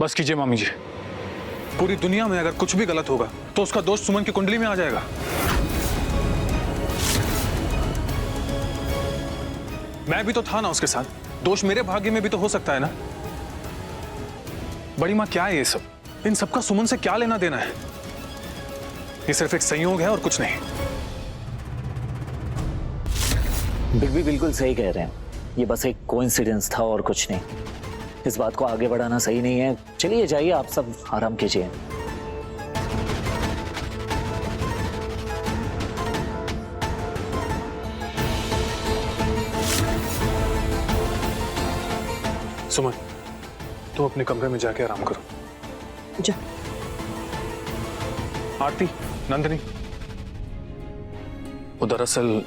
बस कीजिए मामी जी। पूरी दुनिया में अगर कुछ भी गलत होगा तो उसका दोष सुमन की कुंडली में आ जाएगा। मैं भी तो था ना उसके साथ, दोष मेरे भाग्य में भी तो हो सकता है ना। बड़ी माँ क्या है ये सब? इन सबका सुमन से क्या लेना देना है? ये सिर्फ एक संयोग है और कुछ नहीं। बिग बिल्कुल सही कह रहे हैं, ये बस एक कोइंसिडेंस था और कुछ नहीं। इस बात को आगे बढ़ाना सही नहीं है। चलिए जाइए, आप सब आराम कीजिए। सुमन, तुम अपने कमरे में जाके आराम करो। जा। आरती, नंदिनी, वो दरअसल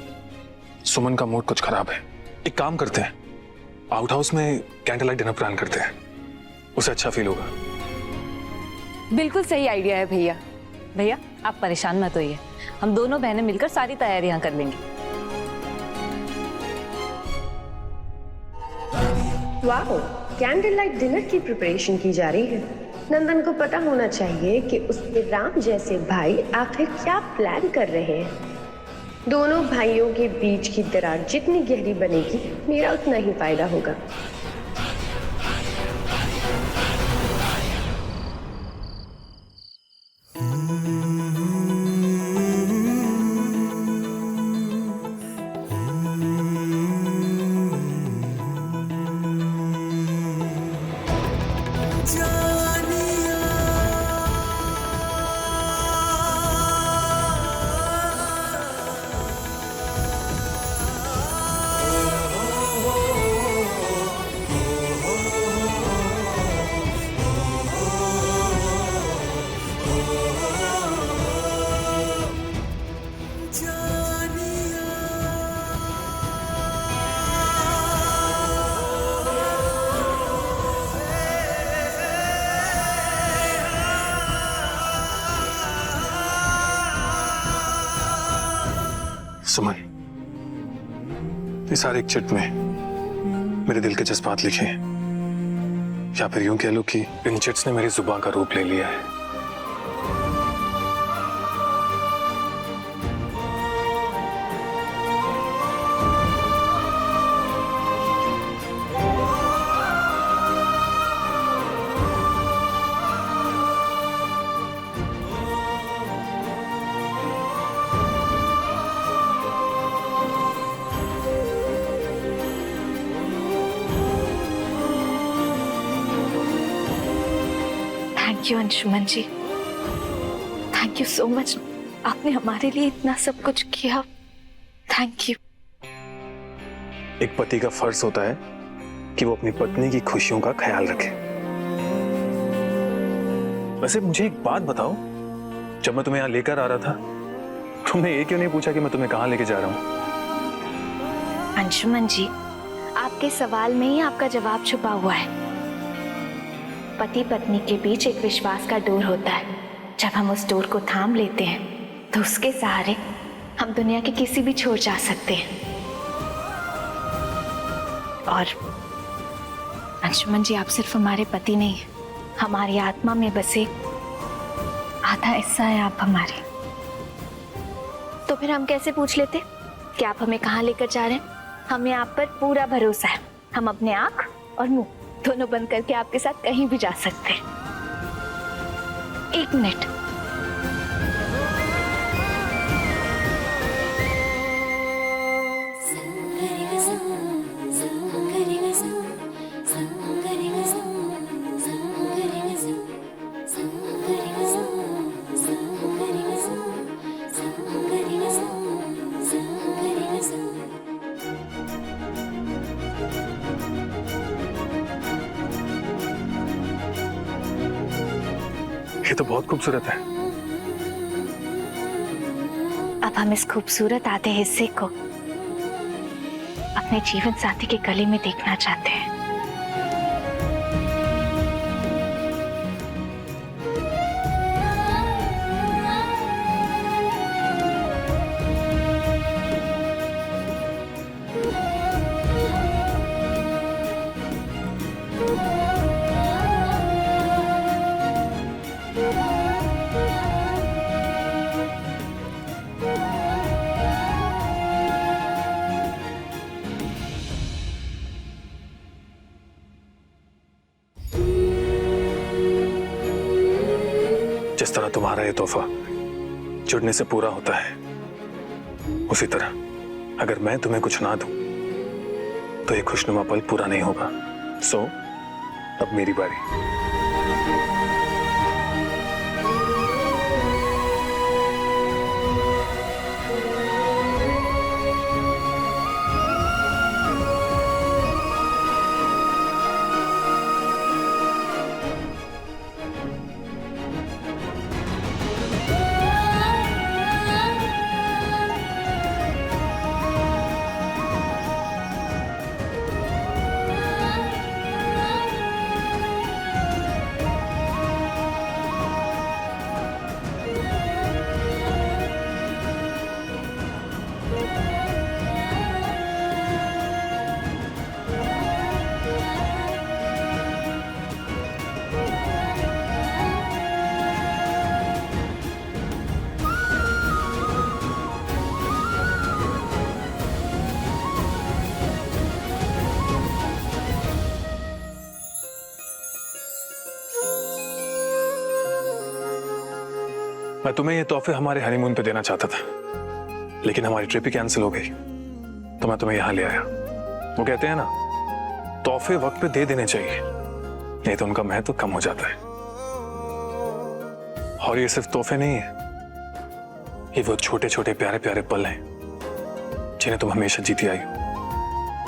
सुमन का मूड कुछ खराब है। एक काम करते हैं, आउट हाउस में कैंडल लाइट डिनर प्लान करते हैं, उसे अच्छा फील होगा। बिल्कुल सही आइडिया है भैया। भैया आप परेशान मत होइए, हम दोनों बहनें मिलकर सारी तैयारियां कर लेंगी। वाह, कैंडल लाइट डिनर की प्रिपरेशन की जा रही है। नंदन को पता होना चाहिए कि उसके राम जैसे भाई आखिर क्या प्लान कर रहे हैं। दोनों भाइयों के बीच की दरार जितनी गहरी बनेगी, मेरा उतना ही फायदा होगा। सुमन, इस सारे एक चिट में मेरे दिल के जज्बात लिखे हैं, या फिर यूं कह लो कि इन चिट्स ने मेरी जुबान का रूप ले लिया है। Thank you Anshuman ji, thank you so much. आपने हमारे लिए इतना सब कुछ किया, थैंक यू। एक पति का फर्ज होता है कि वो अपनी पत्नी की खुशियों का ख्याल रखे। वैसे मुझे एक बात बताओ, जब मैं तुम्हें यहाँ लेकर आ रहा था तुमने ये क्यों नहीं पूछा कि मैं तुम्हें कहाँ लेके जा रहा हूँ? अंशुमन जी, आपके सवाल में ही आपका जवाब छुपा हुआ है। पति पत्नी के बीच एक विश्वास का डोर होता है। जब हम उस डोर को थाम लेते हैं तो उसके सहारे हम दुनिया के किसी भी छोर जा सकते हैं। और अंशुमन जी, आप सिर्फ हमारे पति नहीं, हमारी आत्मा में बसे आधा हिस्सा है आप हमारे। तो फिर हम कैसे पूछ लेते कि आप हमें कहाँ लेकर जा रहे हैं? हमें आप पर पूरा भरोसा है। हम अपने आंख और मुंह दोनों बंद करके आपके साथ कहीं भी जा सकते हैं। एक मिनट, ये तो बहुत खूबसूरत है। अब हम इस खूबसूरत आधे हिस्से को अपने जीवन साथी के गले में देखना चाहते हैं। जिस तरह तुम्हारा ये तोहफा जुड़ने से पूरा होता है, उसी तरह अगर मैं तुम्हें कुछ ना दूं तो ये खुशनुमा पल पूरा नहीं होगा। सो अब मेरी बारी। मैं तुम्हें ये तोहफे हमारे हनीमून पे देना चाहता था, लेकिन हमारी ट्रिप ही कैंसिल हो गई, तो मैं तुम्हें यहां ले आया। वो कहते हैं ना, तोहफे वक्त पे दे देने चाहिए, नहीं तो उनका महत्व कम हो जाता है। और ये सिर्फ तोहफे नहीं है, ये वो छोटे छोटे प्यारे प्यारे पल हैं जिन्हें तुम हमेशा जीती आई हो।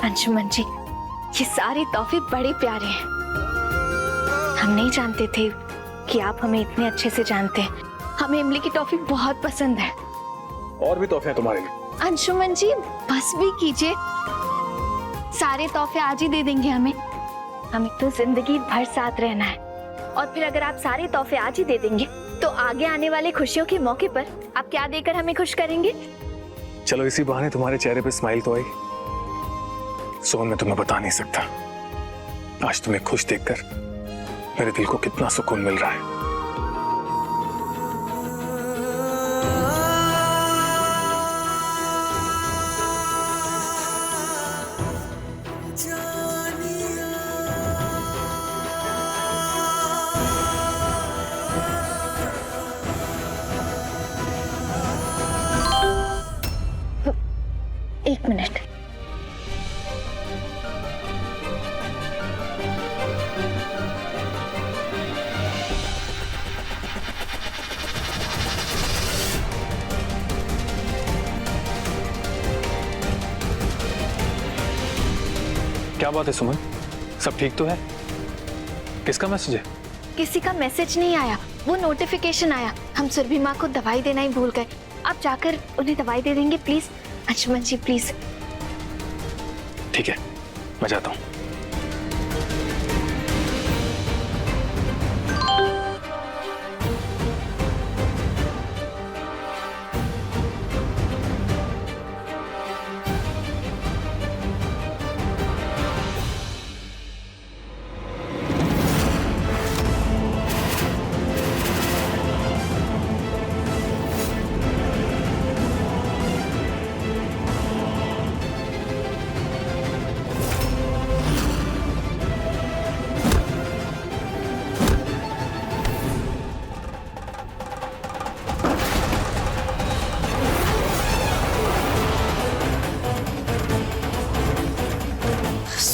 अंशुमन जी, ये सारे तोहफे बड़े प्यारे हैं। हम नहीं जानते थे कि आप हमें इतने अच्छे से जानते हैं। हमें इमली की टॉफी बहुत पसंद है। और भी तोहफे हैं तुम्हारे लिए। अंशुमन जी, बस भी कीजिए, सारे तोहफे आज ही दे देंगे हमें तो जिंदगी भर साथ रहना है। और फिर अगर आप सारे तोहफे आज ही दे देंगे तो आगे आने वाले खुशियों के मौके पर आप क्या देकर हमें खुश करेंगे? चलो इसी बहाने तुम्हारे चेहरे पे स्माइल तो आई। सोन, मैं तुम्हें बता नहीं सकता आज तुम्हें खुश देखकर मेरे दिल को कितना सुकून मिल रहा है। एक मिनट। क्या बात है सुमन, सब ठीक तो है? किसका मैसेज है? किसी का मैसेज नहीं आया, वो नोटिफिकेशन आया। हम सुरभि माँ को दवाई देना ही भूल गए। आप जाकर उन्हें दवाई दे देंगे प्लीज। Anshuman ji please. ठीक है, मैं जाता हूँ।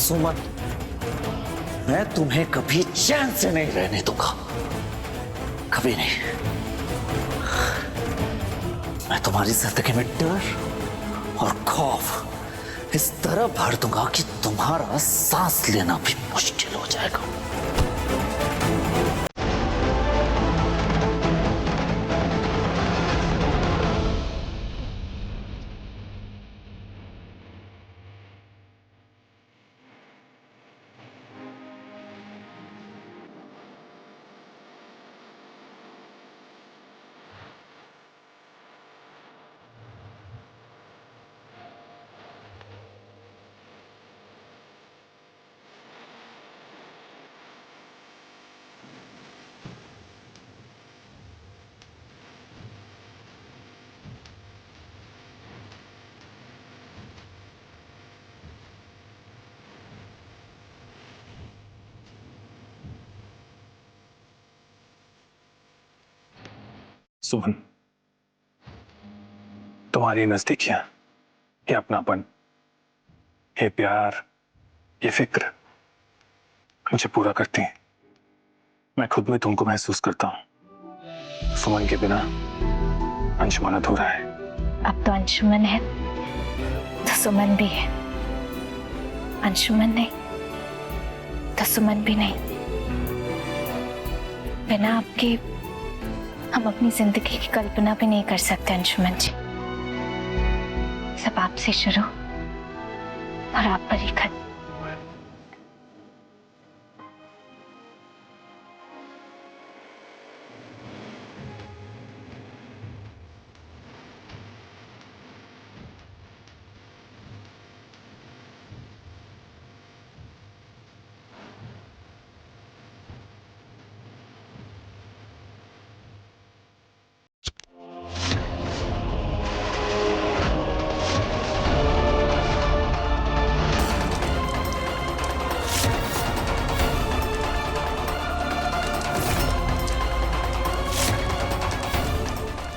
सुमन, मैं तुम्हें कभी चैन से नहीं रहने दूंगा, कभी नहीं। मैं तुम्हारी जिंदगी में डर और खौफ इस तरह भर दूंगा कि तुम्हारा सांस लेना भी मुश्किल हो जाएगा। सुमन, तुम्हारी नजदीकियां, ये अपनापन, ये प्यार, ये फिक्र मुझे पूरा करती है। मैं खुद में तुमको महसूस करता हूं। सुमन के बिना अंशुमन अधूरा है। अब तो अंशुमन है तो सुमन भी है, अंशुमन नहीं तो सुमन भी नहीं। बिना आपके हम अपनी जिंदगी की कल्पना भी नहीं कर सकते अंशुमन जी। सब आपसे शुरू और आप पर ही खत्म।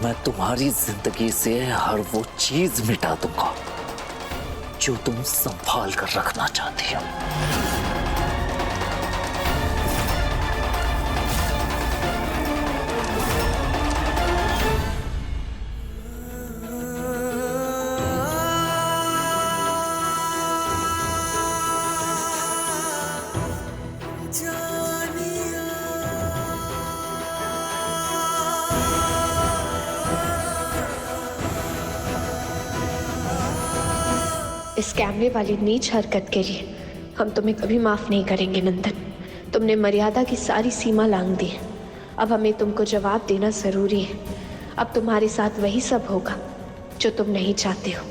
मैं तुम्हारी जिंदगी से हर वो चीज मिटा दूंगा जो तुम संभाल कर रखना चाहती हो। इस कैमरे वाली नीच हरकत के लिए हम तुम्हें कभी माफ नहीं करेंगे नंदन। तुमने मर्यादा की सारी सीमा लांघ दी। अब हमें तुमको जवाब देना जरूरी है। अब तुम्हारे साथ वही सब होगा जो तुम नहीं चाहते हो।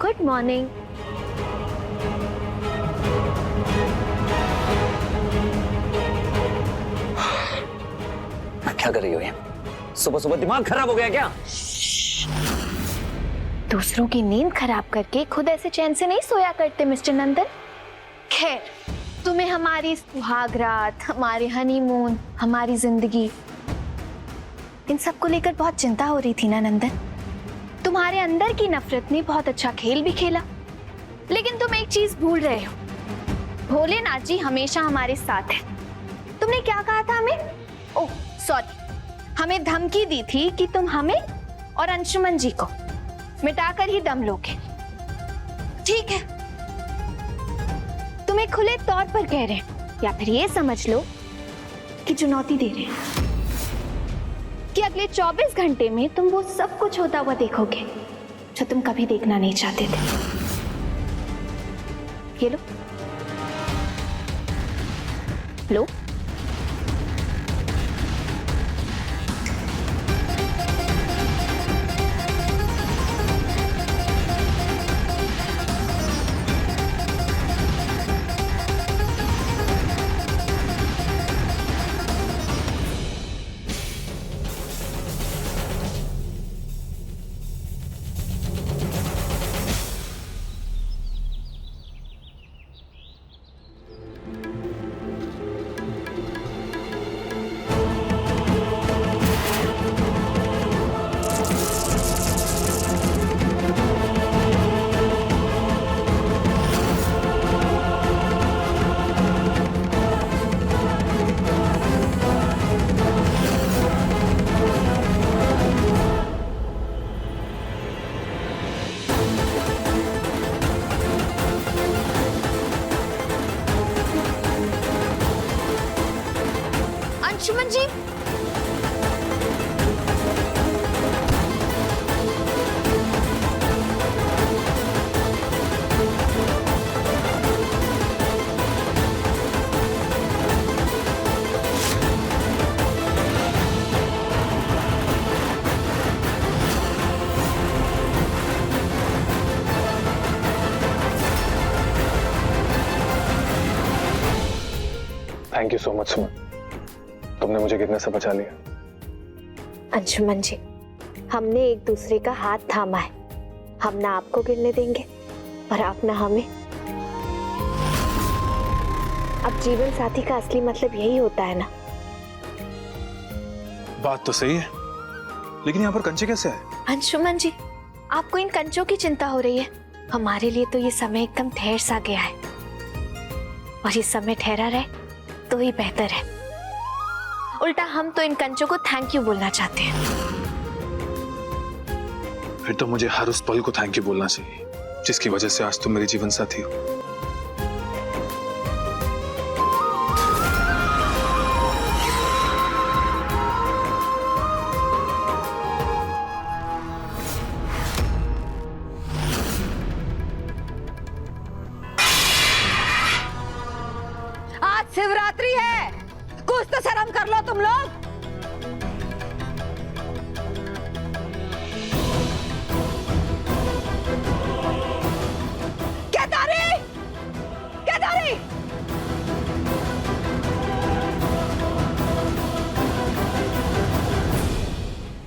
Good morning. क्या कर रही हो ये? सुबह सुबह दिमाग खराब हो गया क्या? दूसरों की नींद खराब करके खुद ऐसे चैन से नहीं सोया करते मिस्टर नंदन। खैर, तुम्हें हमारी सुहाग रात, हमारे हनीमून, हमारी जिंदगी, इन सब को लेकर बहुत चिंता हो रही थी ना नंदन। तुम्हारे अंदर की नफरत ने बहुत अच्छा खेल भी खेला, लेकिन तुम एक चीज भूल रहे हो, भोलेनाथ जी हमेशा हमारे साथ है। तुमने क्या कहा था हमें? ओह सॉरी, हमें धमकी दी थी कि तुम हमें और अंशुमन जी को मिटाकर ही दम लोगे। ठीक है, तुम्हें खुले तौर पर कह रहे हैं, या फिर ये समझ लो कि चुनौती दे रहे हैं कि अगले 24 घंटे में तुम वो सब कुछ होता हुआ देखोगे जो तुम कभी देखना नहीं चाहते थे। ये लो लो। Anshuman ji, thank you so much सुमन, तुमने मुझे गिरने से बचा लिया। अंशुमन जी, हमने एक दूसरे का हाथ थामा है। हम ना आपको गिरने देंगे और आप ना हमें। अब जीवन साथी का असली मतलब यही होता है ना। बात तो सही है, लेकिन यहाँ पर कंचे कैसे आए? अंशुमन जी, आपको इन कंचों की चिंता हो रही है। हमारे लिए तो ये समय एकदम ठहर सा गया है, और ये समय ठहरा रहे तो ही बेहतर है। उल्टा हम तो इन कंचों को थैंक यू बोलना चाहते हैं। फिर तो मुझे हर उस पल को थैंक यू बोलना चाहिए जिसकी वजह से आज तुम मेरी जीवन साथी हो। आज शिवरात्रि है, कुछ तो शर्म कर लो तुम लोग। केदारी,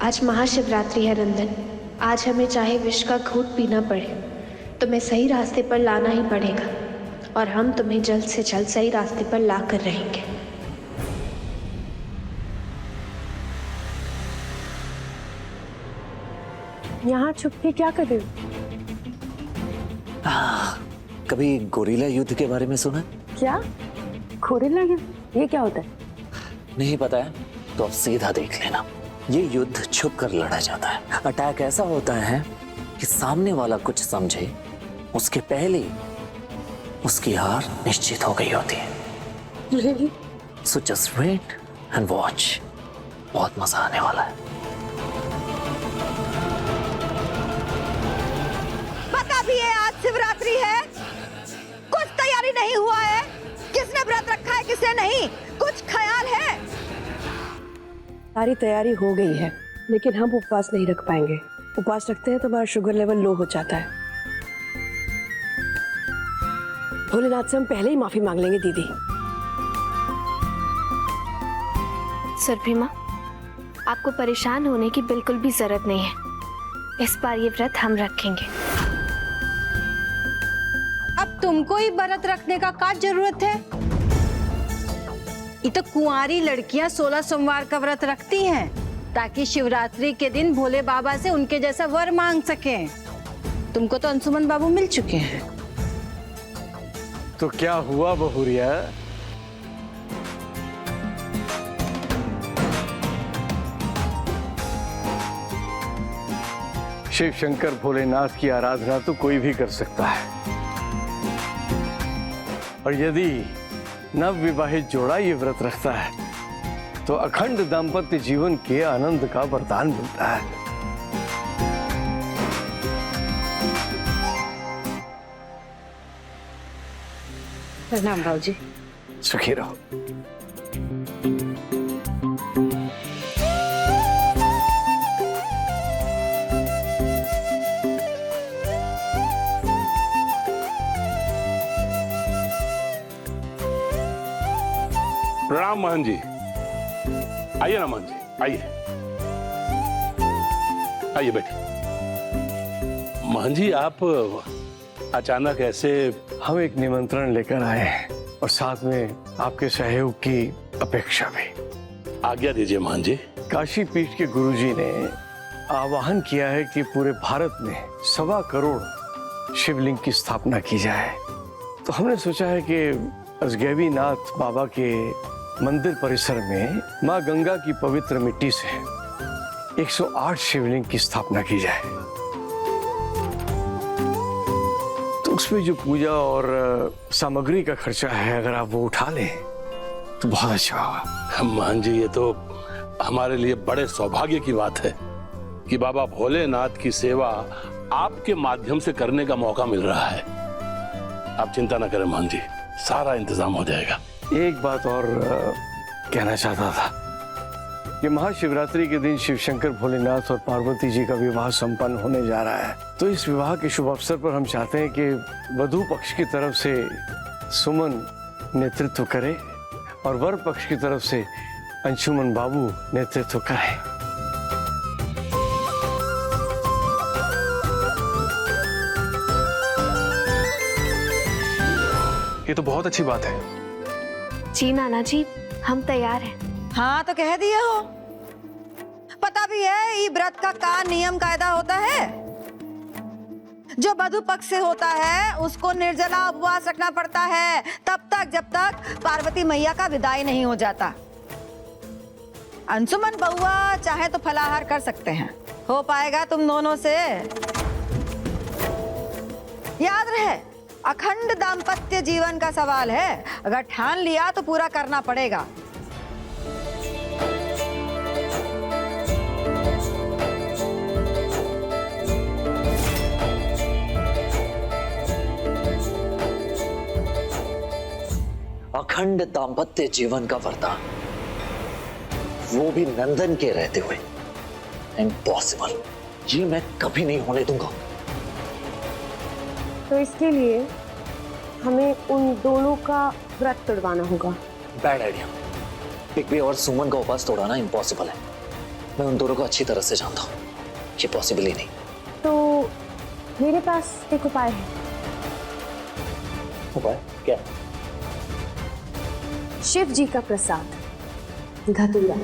आज महाशिवरात्रि है नंदन। आज हमें चाहे विष का घूंट पीना पड़े, तुम्हें सही रास्ते पर लाना ही पड़ेगा, और हम तुम्हें जल्द से जल्द सही रास्ते पर ला कर रहेंगे। यहाँ छुप के क्या कर रहे हो? कभी गोरिल्ला युद्ध के बारे में सुना? क्या गोरिल्ला युद्ध? ये क्या होता है? नहीं पता है तो अब सीधा देख लेना। ये युद्ध छुप कर लड़ा जाता है। अटैक ऐसा होता है कि सामने वाला कुछ समझे उसके पहले उसकी हार निश्चित हो गई होती है। Really? So just wait and watch, बहुत मजा आने वाला है। पता भी है आज शिवरात्रि है, कुछ तैयारी नहीं हुआ है। किसने व्रत रखा है, किसने नहीं, कुछ ख्याल है? सारी तैयारी हो गई है, लेकिन हम उपवास नहीं रख पाएंगे। उपवास रखते हैं तो हमारा शुगर लेवल लो हो जाता है। भोलेनाथ से हम पहले ही माफी मांग लेंगे दीदी। सुरभि माँ, आपको परेशान होने की बिल्कुल भी जरूरत नहीं है। इस बार ये व्रत हम रखेंगे। अब तुमको ही व्रत रखने का क्या जरूरत है? ये तो कुंवारी लड़कियां 16 सोमवार का व्रत रखती हैं ताकि शिवरात्रि के दिन भोले बाबा से उनके जैसा वर मांग सकें। तुमको तो अंशुमन बाबू मिल चुके हैं। तो क्या हुआ बहुरिया? शिव शंकर भोलेनाथ की आराधना तो कोई भी कर सकता है, और यदि नव विवाहित जोड़ा ये व्रत रखता है तो अखंड दाम्पत्य जीवन के आनंद का वरदान मिलता है। प्रणाम भाव जी। सुखी रहो। प्रणाम महन जी। आइए ना महन जी, आइए आइए बैठिए। महन जी, आप अचानक ऐसे? हम एक निमंत्रण लेकर आए हैं और साथ में आपके सहयोग की अपेक्षा भी। आज्ञा दीजिए महन जी। काशी पीठ के गुरुजी ने आह्वान किया है कि पूरे भारत में 1.25 करोड़ शिवलिंग की स्थापना की जाए। तो हमने सोचा है कि असगैवी नाथ बाबा के मंदिर परिसर में माँ गंगा की पवित्र मिट्टी से 108 शिवलिंग की स्थापना की जाए। तो उसमें जो पूजा और सामग्री का खर्चा है, अगर आप वो उठा लें तो बहुत अच्छा होगा। महन जी, ये तो हमारे लिए बड़े सौभाग्य की बात है कि बाबा भोलेनाथ की सेवा आपके माध्यम से करने का मौका मिल रहा है। आप चिंता न करें महन जी, सारा इंतजाम हो जाएगा। एक बात और कहना चाहता था कि महाशिवरात्रि के दिन शिव शंकर भोलेनाथ और पार्वती जी का विवाह संपन्न होने जा रहा है। तो इस विवाह के शुभ अवसर पर हम चाहते हैं कि वधू पक्ष की तरफ से सुमन नेतृत्व करे और वर पक्ष की तरफ से अंशुमन बाबू नेतृत्व करें। ये तो बहुत अच्छी बात है। जी नाना जी, हम तैयार हैं। हाँ तो कह दिए हो। पता भी है ये व्रत का नियम कायदा होता है। जो वधु पक्ष से होता है उसको निर्जला उपवास रखना पड़ता है तब तक जब तक पार्वती मैया का विदाई नहीं हो जाता। अंशुमन बउआ चाहे तो फलाहार कर सकते हैं, हो पाएगा तुम दोनों से? याद रहे, अखंड दाम्पत्य जीवन का सवाल है, अगर ठान लिया तो पूरा करना पड़ेगा। अखंड दाम्पत्य जीवन का वरदान, वो भी नंदन के रहते हुए, इम्पॉसिबल। ये मैं कभी नहीं होने दूंगा। तो इसके लिए हमें उन दोनों का व्रत तोड़वाना होगा। Bad idea. पिग्बी और सुमन का उपास तोड़ाना इम्पॉसिबल है। मैं उन दोनों को अच्छी तरह से जानता हूँ, ये पॉसिबल ही नहीं। तो मेरे पास एक उपाय है। उपाय क्या? शिव जी का प्रसाद धतूरा।